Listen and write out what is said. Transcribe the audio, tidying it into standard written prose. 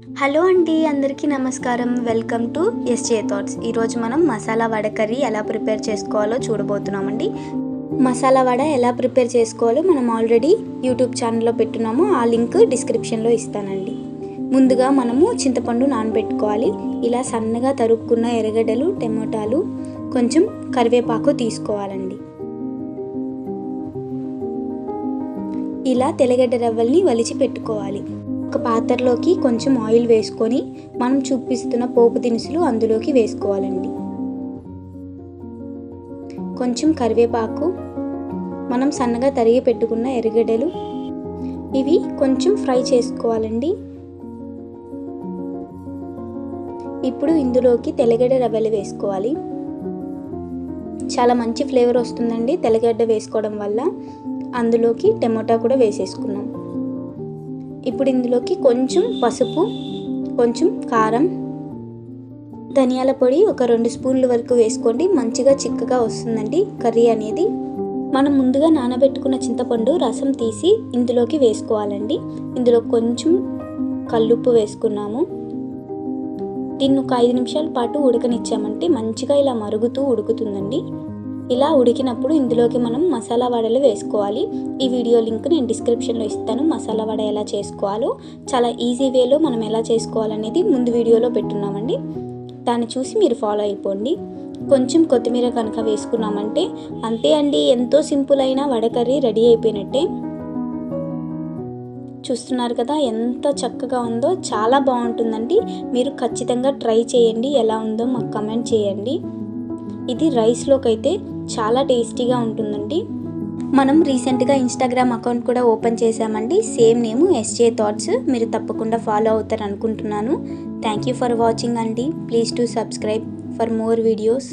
Hello అండి, అందరికీ నమస్కారం. Welcome to SJ thoughts. ఈరోజు మనం మసాలా వడ కర్రీ ఎలా ప్రిపేర్ చేసుకోవాలో చూడబోతున్నామండి. మసాలా వడ ఎలా ప్రిపేర్ చేసుకోవాలో మనం ఆల్రెడీ యూట్యూబ్ ఛానల్లో పెట్టున్నాము. ఆ లింక్ డిస్క్రిప్షన్లో ఇస్తానండి. ముందుగా మనము చింతపండు నానబెట్టుకోవాలి. ఇలా సన్నగా తరుక్కున్న ఎర్రగడ్డలు, టమోటాలు, కొంచెం కరివేపాకు తీసుకోవాలండి. ఇలా తెల్లగడ్డ రవ్వల్ని వలిచి పెట్టుకోవాలి. ఒక పాత్రలోకి కొంచెం ఆయిల్ వేసుకొని మనం చూపిస్తున్న పోపు దినుసులు అందులోకి వేసుకోవాలండి. కొంచెం కరివేపాకు, మనం సన్నగా తరిగి పెట్టుకున్న ఎర్రగడ్డలు, ఇవి కొంచెం ఫ్రై చేసుకోవాలండి. ఇప్పుడు ఇందులోకి తెల్లగడ్డ రవ్వలు వేసుకోవాలి. చాలా మంచి ఫ్లేవర్ వస్తుందండి తెల్లగడ్డ వేసుకోవడం వల్ల. అందులోకి టమోటా కూడా వేసేసుకున్నాం. ఇప్పుడు ఇందులోకి కొంచెం పసుపు, కొంచెం కారం, ధనియాల పొడి ఒక 2 స్పూన్ల వరకు వేసుకోండి. మంచిగా చిక్కగా వస్తుందండి కర్రీ అనేది. మనం ముందుగా నానబెట్టుకున్న చింతపండు రసం తీసి ఇందులోకి వేసుకోవాలండి. ఇందులో కొంచెం కల్లుప్పు వేసుకున్నాము. దీన్ని ఒక 5 నిమిషాల పాటు ఉడకనిచ్చామంటే మంచిగా ఇలా మరుగుతూ ఉడుకుతుందండి. ఇలా ఉడికినప్పుడు ఇందులోకి మనం మసాలా వడలు వేసుకోవాలి. ఈ వీడియో లింక్ నేను డిస్క్రిప్షన్లో ఇస్తాను. మసాలా వడ ఎలా చేసుకోవాలో చాలా ఈజీ వేలో మనం ఎలా చేసుకోవాలనేది ముందు వీడియోలో పెట్టున్నామండి. దాన్ని చూసి మీరు ఫాలో అయిపోండి. కొంచెం కొత్తిమీర కనుక వేసుకున్నామంటే అంతే అండి, ఎంతో సింపుల్ అయిన వడ కర్రీ రెడీ అయిపోయినట్టే. చూస్తున్నారు కదా ఎంత చక్కగా ఉందో, చాలా బాగుంటుందండి. మీరు ఖచ్చితంగా ట్రై చేయండి. ఎలా ఉందో మాకు కమెంట్ చేయండి. ఇది రైస్లోకి అయితే చాలా టేస్టీగా ఉంటుందండి. మనం రీసెంట్గా ఇన్స్టాగ్రామ్ అకౌంట్ కూడా ఓపెన్ చేశామండి. Same name SJ thoughts. మీరు తప్పకుండా ఫాలో అవుతారు అనుకుంటున్నాను. థ్యాంక్ యూ ఫర్ వాచింగ్ అండి. Please to subscribe for more videos.